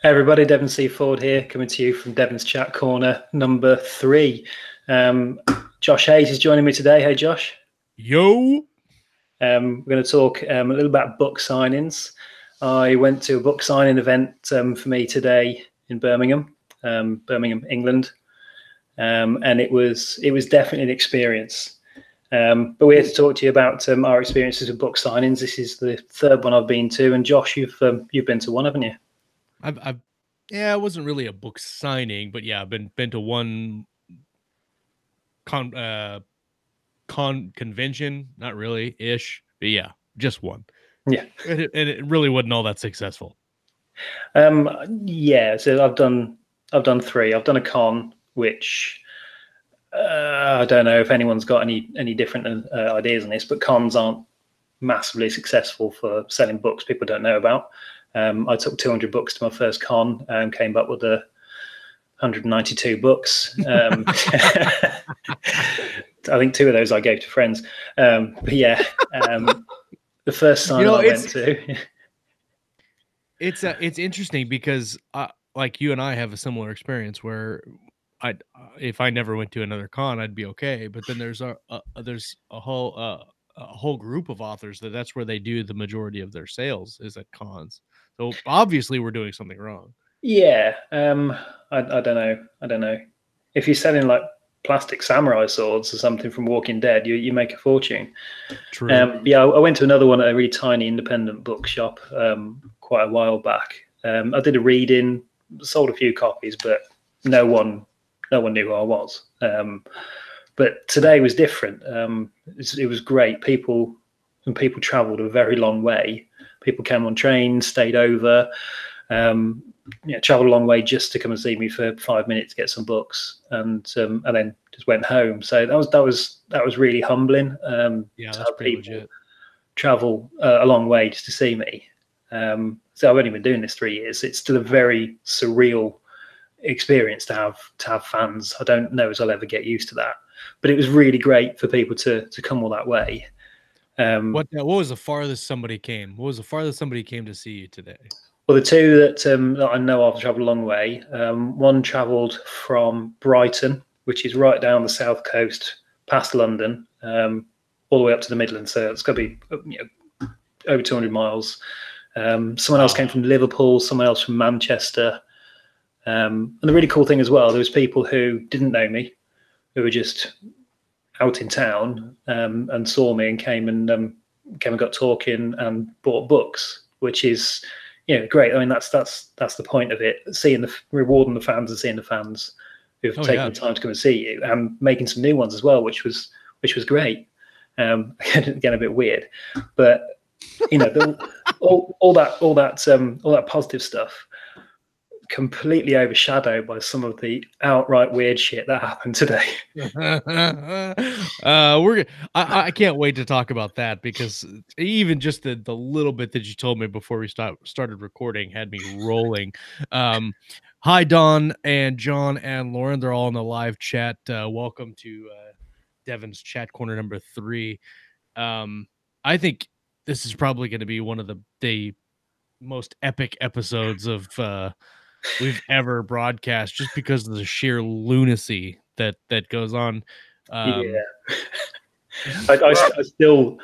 Hey everybody, Devon C. Ford here, coming to you from Devon's Chat Corner number 3. Josh Hayes is joining me today. Hey Josh. Yo. We're going to talk a little about book signings. I went to a book signing event for me today in Birmingham, England, and it was definitely an experience. But we're here to talk to you about our experiences with book signings. This is the third one I've been to, and Josh, you've been to one, haven't you? Yeah, it wasn't really a book signing, but yeah, I've been to one convention, not really ish, but yeah, just one. Yeah. And it really wasn't all that successful. Yeah, so I've done 3. I've done a con, which I don't know if anyone's got any different ideas on this, but cons aren't massively successful for selling books people don't know about. I took 200 books to my first con and came up with 192 books. I think 2 of those I gave to friends. But yeah, the first sign I went to. It's interesting because like you and I have a similar experience where if I never went to another con, I'd be okay. But then there's a whole group of authors that's where they do the majority of their sales is at cons. So obviously we're doing something wrong. Yeah, I don't know. If you're selling like plastic samurai swords or something from Walking Dead, you make a fortune. True. Yeah, I went to another one at a really tiny independent bookshop quite a while back. I did a reading, sold a few copies, but no one knew who I was. But today was different. It was great. People travelled a very long way. People came on trains, stayed over. Traveled a long way just to come and see me for 5 minutes to get some books, and then just went home. So that was really humbling. Yeah, to that's have pretty people legit. travel a long way just to see me. So I've only been doing this 3 years. It's still a very surreal experience to have fans. I don't know as I'll ever get used to that, but it was really great for people to come all that way. What was the farthest somebody came? What was the farthest somebody came to see you today? Well, the 2 that I know of traveled a long way. One travelled from Brighton, which is right down the south coast, past London, all the way up to the Midlands. So it's got to be over 200 miles. Someone else came from Liverpool, someone else from Manchester. And the really cool thing as well, there was people who didn't know me, who were just out in town and saw me and came and got talking and bought books, which is great. I mean, that's the point of it. Rewarding the fans and seeing the fans who've taken the time to come and see you, and making some new ones as well, which was great. Again, a bit weird, but all that positive stuff completely overshadowed by some of the outright weird shit that happened today. I can't wait to talk about that, because even just the little bit that you told me before we started recording had me rolling. Hi Don and John and Lauren, they're all in the live chat. Welcome to Devon's Chat Corner number 3. I think this is probably going to be one of the most epic episodes of we've ever broadcast, just because of the sheer lunacy that goes on. I still,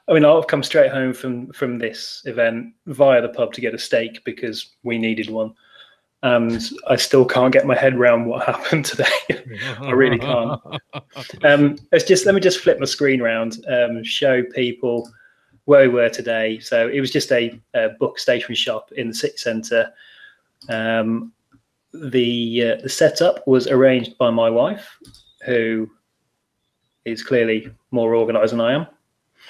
I mean, I've come straight home from this event via the pub to get a steak because we needed one, and I still can't get my head around what happened today. I really can't. Let me just flip my screen around, show people where we were today. So it was just a book stationery shop in the city centre. The setup was arranged by my wife, who is clearly more organised than I am.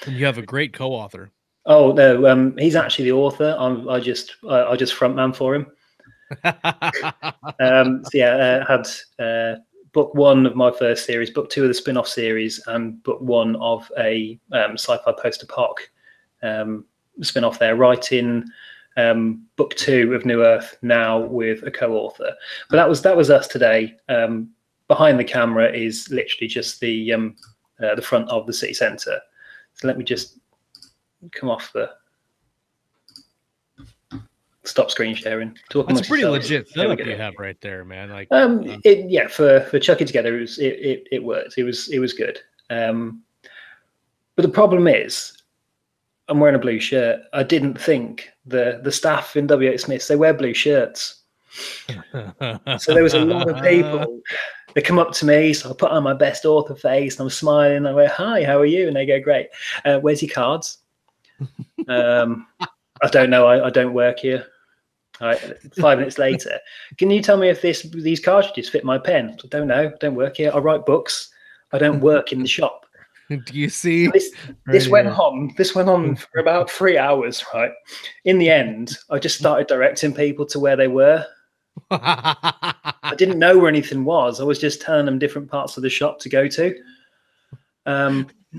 And you have a great co-author. Oh no, he's actually the author. I just frontman for him. So yeah, I had book 1 of my first series, book 2 of the spin-off series, and book 1 of a sci-fi post-apoc spin-off there, writing book 2 of New Earth now with a co-author. But that was us today. Behind the camera is literally just the front of the city centre. So let me just come off the stop screen sharing. Talk That's a amongst pretty yourselves. legit There we setup go. you have right there, man. Like, Yeah, for chucking together, it worked. It was good. But the problem is, I'm wearing a blue shirt. I didn't think the staff in WH Smiths, they wear blue shirts. So there was a lot of people that come up to me. So I put on my best author face and I'm smiling. I go, "Hi, how are you?" And they go, "Great. Where's your cards?" I don't know. I don't work here. 5 minutes later, "Can you tell me if these cartridges fit my pen?" I don't know. I don't work here. I write books. I don't work in the shop. Do you see? This went on for about 3 hours, right? In the end, I just started directing people to where they were. I didn't know where anything was. I was just telling them different parts of the shop to go to.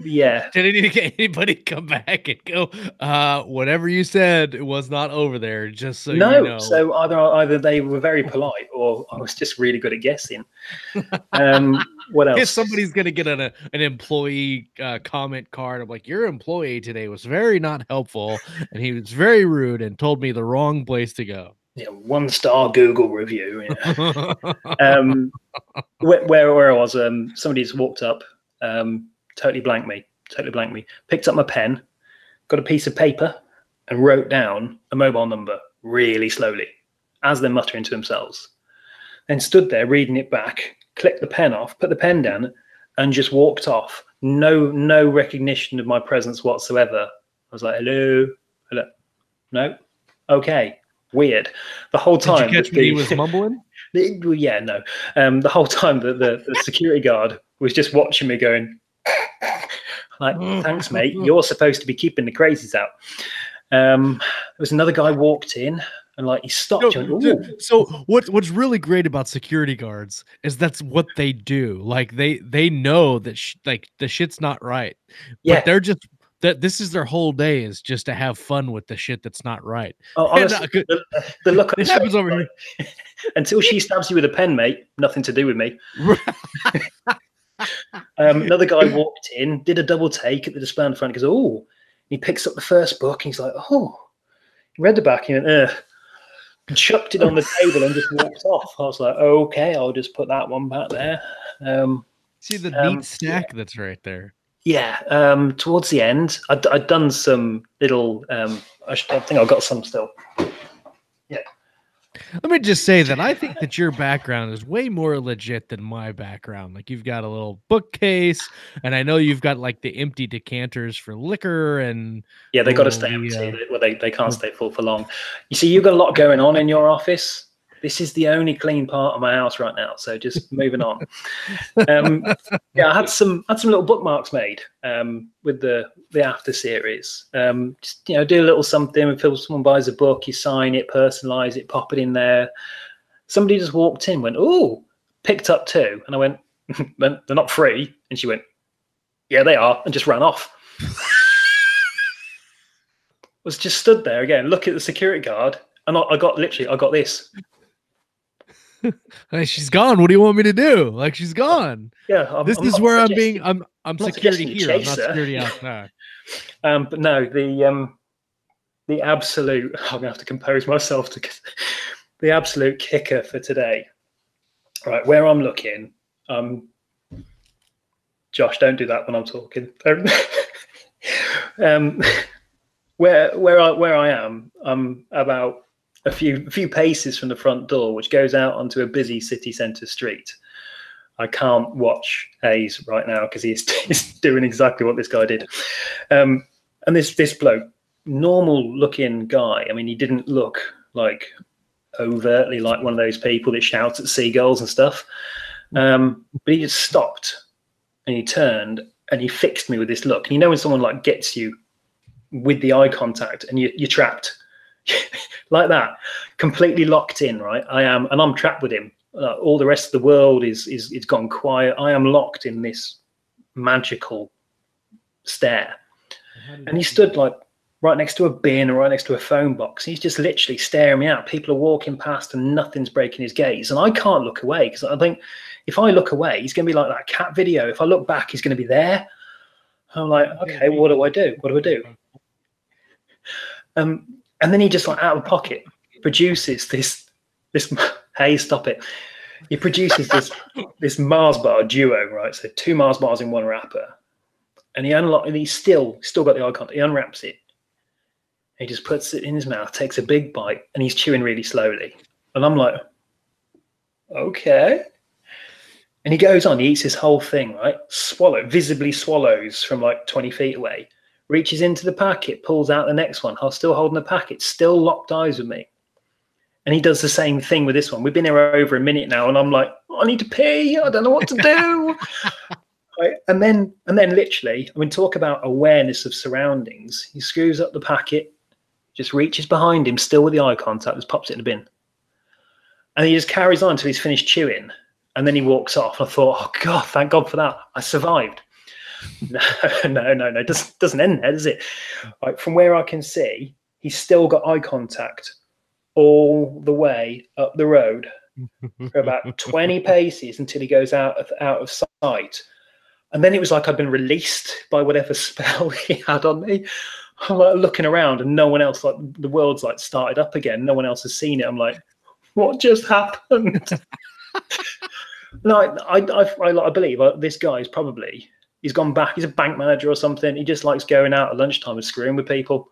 Yeah. Did anybody come back and go, whatever you said, it was not over there, just so No. you know. So either they were very polite or I was just really good at guessing. What else? If somebody's gonna get an employee comment card of like, your employee today was very not helpful and he was very rude and told me the wrong place to go. Yeah, 1-star Google review. Yeah. Where I was, somebody just walked up, totally blanked me, picked up my pen, got a piece of paper, and wrote down a mobile number really slowly, as they're muttering to themselves. Then stood there reading it back, clicked the pen off, put the pen down, and just walked off. No recognition of my presence whatsoever. I was like, hello, no, okay, weird. The whole time. Did you catch what he was mumbling? Yeah, no. The whole time the security guard was just watching me going, like, "Thanks, mate. You're supposed to be keeping the crazies out." There was another guy walked in and like he stopped. So what's really great about security guards is that's what they do. Like they know that like the shit's not right, but they're just that this is their whole day is just to have fun with the shit that's not right. Oh, honestly, the look it happens over here. Until she stabs you with a pen, mate, nothing to do with me. Another guy walked in, did a double take at the display in front, goes, "Oh," he picks up the first book and he's like, "Oh," he read the back and went, chucked it on the table and just walked off. I was like, "Okay, I'll just put that one back there." See the neat stack that's right there. Yeah, towards the end, I'd done some little. I think I've got some still. Yeah. Let me just say that I think that your background is way more legit than my background. Like you've got a little bookcase, and I know you've got like the empty decanters for liquor, and yeah, they got to stay empty. Well, they can't stay full for long. You see, you've got a lot going on in your office. This is the only clean part of my house right now. So just moving on. Yeah, I had some little bookmarks made with the After series. Just do a little something. If someone buys a book, you sign it, personalize it, pop it in there. Somebody just walked in, went, "Oh," picked up 2, and I went, "They're not free." And she went, "Yeah, they are," and just ran off. Was just stood there again, look at the security guard, and I got this. Like, she's gone. What do you want me to do? Like, she's gone. Yeah, this is where I'm security here. I'm not security out there. But no, the absolute. I'm gonna have to compose myself to the absolute kicker for today. Right, where I'm looking. Josh, don't do that when I'm talking. Where I am, I'm about a few paces from the front door, which goes out onto a busy city centre street. I can't watch Hayes right now because he's doing exactly what this guy did. And this bloke, normal looking guy. I mean, he didn't look like overtly like one of those people that shouts at seagulls and stuff. But he just stopped and he turned and he fixed me with this look. And you know when someone like gets you with the eye contact and you're trapped. Like that, completely locked in, right? I am, and I'm trapped with him. All the rest of the world is gone quiet. I am locked in this magical stare. And he stood like right next to a bin or right next to a phone box. He's just literally staring me out. People are walking past and nothing's breaking his gaze. And I can't look away because I think if I look away, he's going to be like that cat video. If I look back, he's going to be there. I'm like, okay, what do I do? And then he just like out of pocket produces this. Hey, stop it! He produces this Mars bar duo, right? So 2 Mars bars in one wrapper, and he's still got the eye contact. He unwraps it. He just puts it in his mouth, takes a big bite, and he's chewing really slowly. And I'm like, okay. And he goes on, he eats his whole thing, right? Visibly swallows from like 20 feet away, reaches into the packet, pulls out the next one. I'm still holding the packet, still locked eyes with me. And he does the same thing with this one. We've been here over a minute now, and I'm like, I need to pee. I don't know what to do. Right? And then literally, I mean, talk about awareness of surroundings. He screws up the packet, just reaches behind him, still with the eye contact, just pops it in the bin. And he just carries on until he's finished chewing. And then he walks off. I thought, oh, God, thank God for that. I survived. No. It doesn't end there, does it? Right, from where I can see, he's still got eye contact all the way up the road for about 20 paces until he goes out of sight. And then it was like I'd been released by whatever spell he had on me. I'm like looking around, and no one else, like the world's like started up again. No one else has seen it. I'm like, what just happened? No, I believe this guy is he's gone back. He's a bank manager or something. He just likes going out at lunchtime and screwing with people.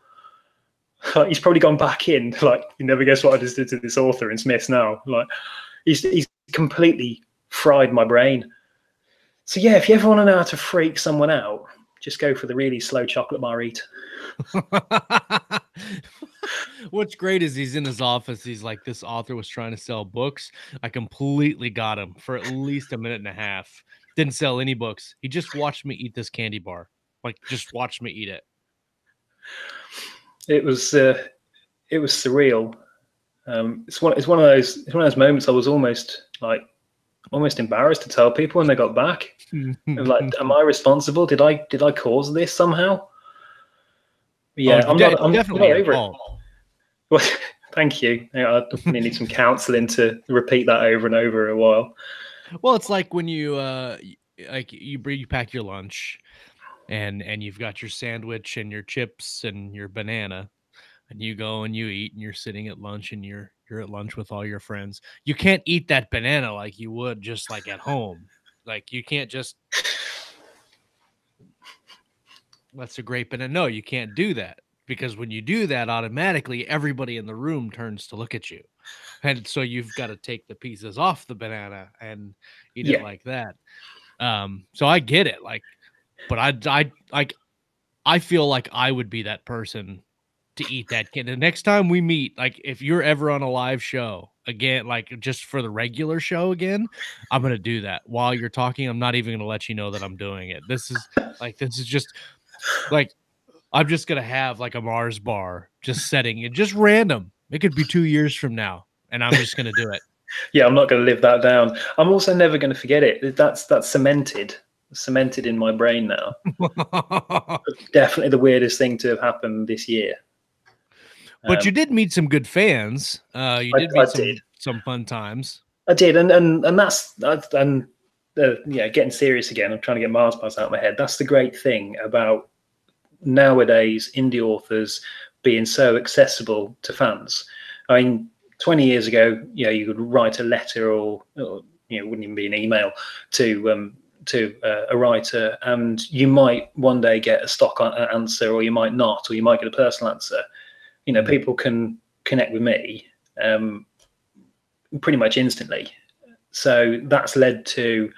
He's probably gone back in. Like, you never guess what I just did to this author in Smith's now. Like, he's completely fried my brain. So yeah, if you ever want to know how to freak someone out, just go for the really slow chocolate bar eat. What's great is he's in his office. He's like, this author was trying to sell books. I completely got him for at least a minute and a half. Didn't sell any books. He just watched me eat this candy bar. Like, just watched me eat it. It was surreal. It's one of those moments I was almost embarrassed to tell people when they got back. Like, am I responsible? Did I cause this somehow? Yeah, I'm definitely not over it. Well, thank you. I definitely need some counselling to repeat that over and over a while. Well, it's like when you pack your lunch, and you've got your sandwich and your chips and your banana, and you go and you eat, and you're sitting at lunch, and you're at lunch with all your friends. You can't eat that banana like you would just like at home. Like, you can't just, that's a great banana. No, you can't do that, because when you do that, automatically everybody in the room turns to look at you. And so you've got to take the pieces off the banana and eat it like that. So I get it. Like, but I feel like I would be that person to eat that kid. The next time we meet, like, if you're ever on a live show again, like just for the regular show again, I'm going to do that while you're talking. I'm not even going to let you know that I'm doing it. This is just like, I'm just going to have like a Mars bar just setting it, just random. It could be 2 years from now, and I'm just going to do it. Yeah, I'm not going to live that down. I'm also never going to forget it. That's cemented in my brain now. Definitely the weirdest thing to have happened this year. But you did meet some good fans. You did meet some fun times. I did, and getting serious again. I'm trying to get Mars bars out of my head. That's the great thing about nowadays indie authors being so accessible to fans. I mean, 20 years ago, you could write a letter or it wouldn't even be an email to a writer, and you might one day get a stock answer, or you might not, or you might get a personal answer. People can connect with me pretty much instantly. So that's led to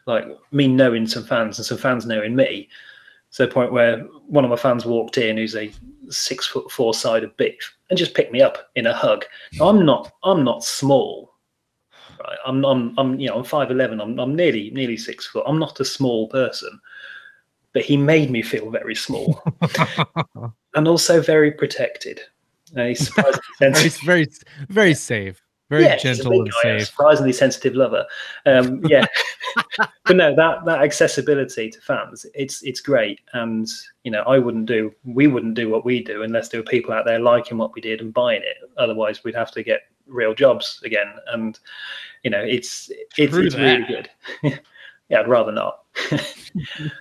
like me knowing some fans and some fans knowing me. So the point where one of my fans walked in, who's a 6'4" sided beef, and just picked me up in a hug. Now, I'm not small, right? I'm 5'11". I'm nearly 6 foot. I'm not a small person, but he made me feel very small and also very protected. He's surprisingly sensitive. He's very, very safe, very gentle and safe. Surprisingly sensitive lover. Yeah, but no, that accessibility to fans, it's great. And we wouldn't do what we do unless there were people out there liking what we did and buying it. Otherwise, we'd have to get real jobs again. And it's really good. Yeah, I'd rather not.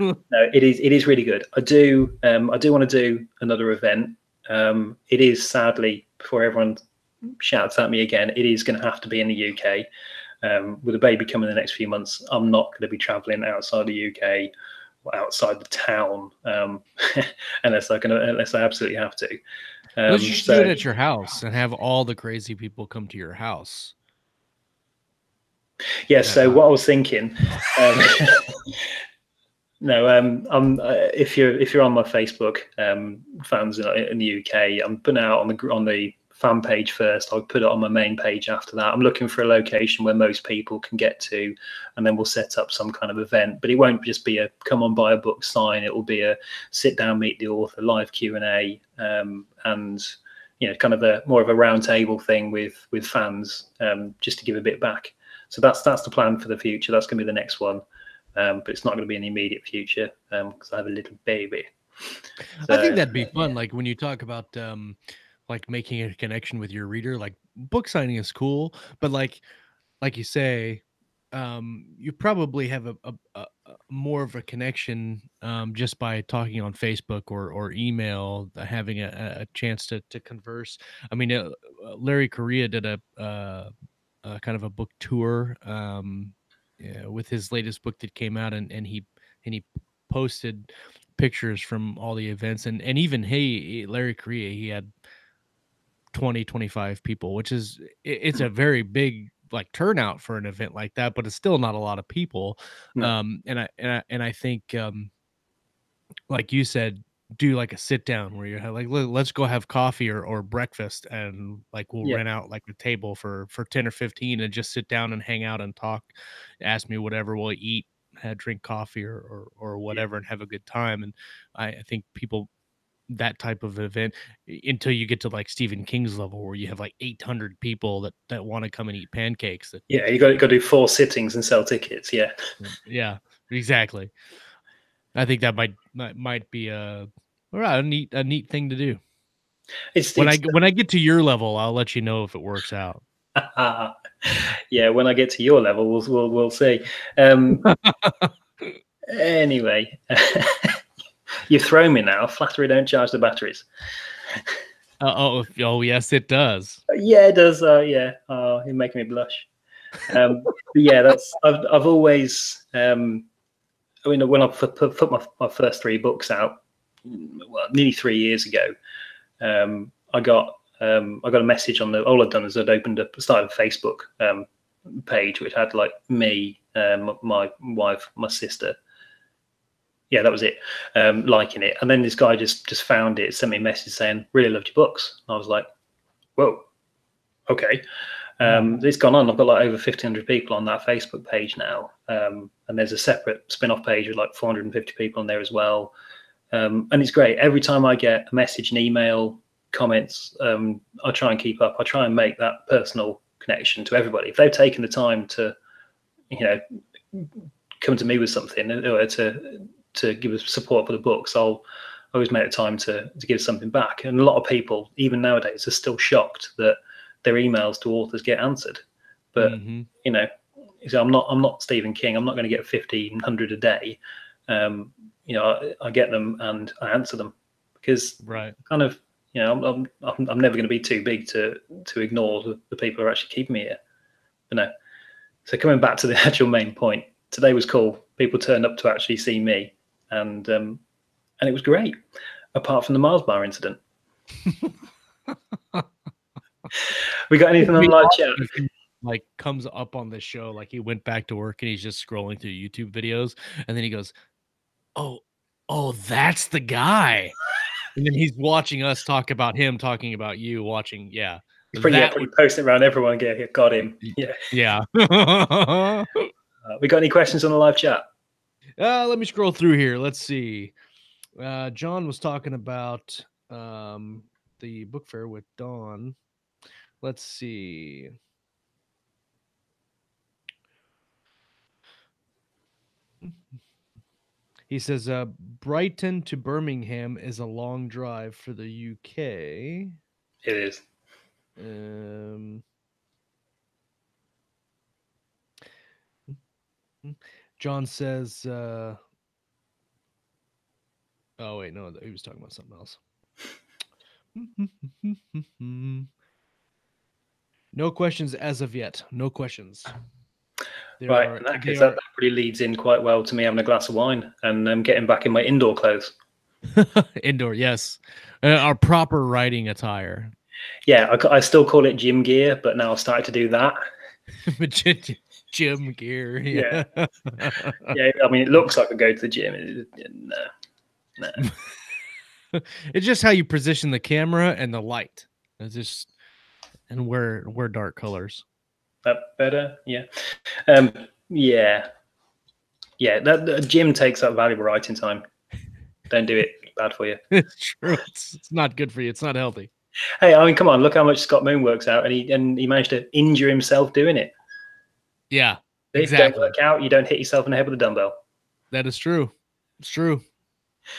No, it is really good. I do want to do another event. It is sadly, before everyone shouts at me again, it is going to have to be in the UK. With a baby coming in the next few months, I'm not going to be traveling outside the UK or outside the town unless I absolutely have to. Unless you should do it at your house and have all the crazy people come to your house. Yeah. So what I was thinking, no, if you're on my Facebook, fans in the UK, I'm putting out on the fan page first. I'll put it on my main page after that. I'm looking for a location where most people can get to, and then we'll set up some kind of event. But it won't just be a come on, buy a book, sign. It will be a sit down, meet the author, live Q&A, and kind of a more of a round table thing with fans, just to give a bit back. So that's the plan for the future. That's going to be the next one. But it's not going to be in the immediate future because I have a little baby. So, I think that'd be fun. Yeah. Like when you talk about like making a connection with your reader, like book signing is cool, but like you say, you probably have a more of a connection just by talking on Facebook or email, having a chance to converse. I mean, Larry Correa did a kind of a book tour with his latest book that came out, and he posted pictures from all the events, and even Larry Correa, he had 20-25 people, which is it's a very big like turnout for an event like that, but it's still not a lot of people. No. And I think like you said, do like a sit down where you're like, let's go have coffee or breakfast, and like we'll rent out like a table for 10 or 15 and just sit down and hang out and talk, ask me whatever we'll eat, drink coffee or whatever, and have a good time. And I think people, that type of event, until you get to like Stephen King's level where you have like 800 people that want to come and eat pancakes. You got to do 4 sittings and sell tickets. Yeah, exactly. I think that might be a neat thing to do. When I get to your level, I'll let you know if it works out. Yeah, when I get to your level, we'll see. Anyway, you've thrown me now. Flattery don't charge the batteries. Oh yes, it does. Yeah, it does. Yeah, you're making me blush. But yeah, I've always. I mean, when I put my first 3 books out, nearly 3 years ago, I got a message on all I'd done is I'd started a Facebook page which had like me, my wife, my sister. Yeah, that was it. Liking it, and then this guy just found it, sent me a message saying, "Really loved your books." And I was like, "Whoa, okay." It's gone on. I've got like over 1,500 people on that Facebook page now, and there's a separate spin-off page with like 450 people on there as well. And it's great. Every time I get a message, an email, comments, I try and keep up. I try and make that personal connection to everybody. If they've taken the time to, come to me with something or to give us support for the books, I'll always make the time to give something back. And a lot of people, even nowadays, are still shocked that their emails to authors get answered. But so I'm not Stephen King. I'm not going to get 1,500 a day. I get them and I answer them because kind of, I'm never going to be too big to ignore the people who are actually keeping me here. But no. So coming back to the actual main point, today was cool. People turned up to actually see me, and it was great. Apart from the Mars bar incident. We got anything on live chat? Like comes up on the show, like he went back to work and he's just scrolling through YouTube videos, and then he goes, "Oh, that's the guy." And then he's watching us talk about him, talking about you, watching. Yeah, probably posting around everyone. Got him. Yeah. We got any questions on the live chat? Let me scroll through here. Let's see. John was talking about the book fair with Dawn. Let's see. He says, Brighton to Birmingham is a long drive for the UK. It is. John says, oh, wait, no, he was talking about something else. No questions as of yet. No questions. Right, in that case, that really leads in quite well to me having a glass of wine and getting back in my indoor clothes. Indoor, yes. Our proper riding attire. Yeah, I still call it gym gear, but now I've started to do that. Gym gear. Yeah. Yeah, I mean, it looks like I go to the gym. No. It's just how you position the camera and the light. It's just, and wear dark colors. That better? Yeah. Yeah. Yeah, the gym takes up valuable writing time. Don't do it. It's bad for you. It's true. It's not good for you. It's not healthy. Hey, I mean, come on, look how much Scott Moon works out, and he managed to injure himself doing it. Yeah, If you don't work out, you don't hit yourself in the head with a dumbbell. That is true. It's true.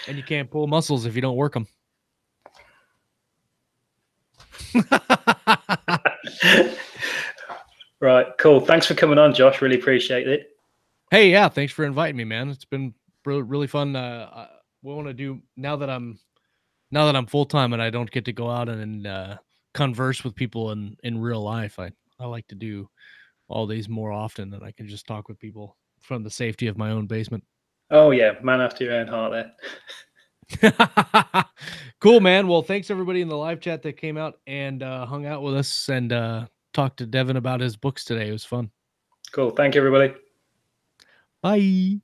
And you can't pull muscles if you don't work them. Right, cool. Thanks for coming on, Josh. Really appreciate it. Hey, yeah, thanks for inviting me, man. It's been really fun. We want to do now that I'm full time and I don't get to go out and converse with people in real life. I like to do all these more often, and I can just talk with people from the safety of my own basement. Oh yeah, man after your own heart there. Cool, man. Well, thanks everybody in the live chat that came out and hung out with us and talked to Devon about his books today. It was fun. Cool. Thank you, everybody. Bye.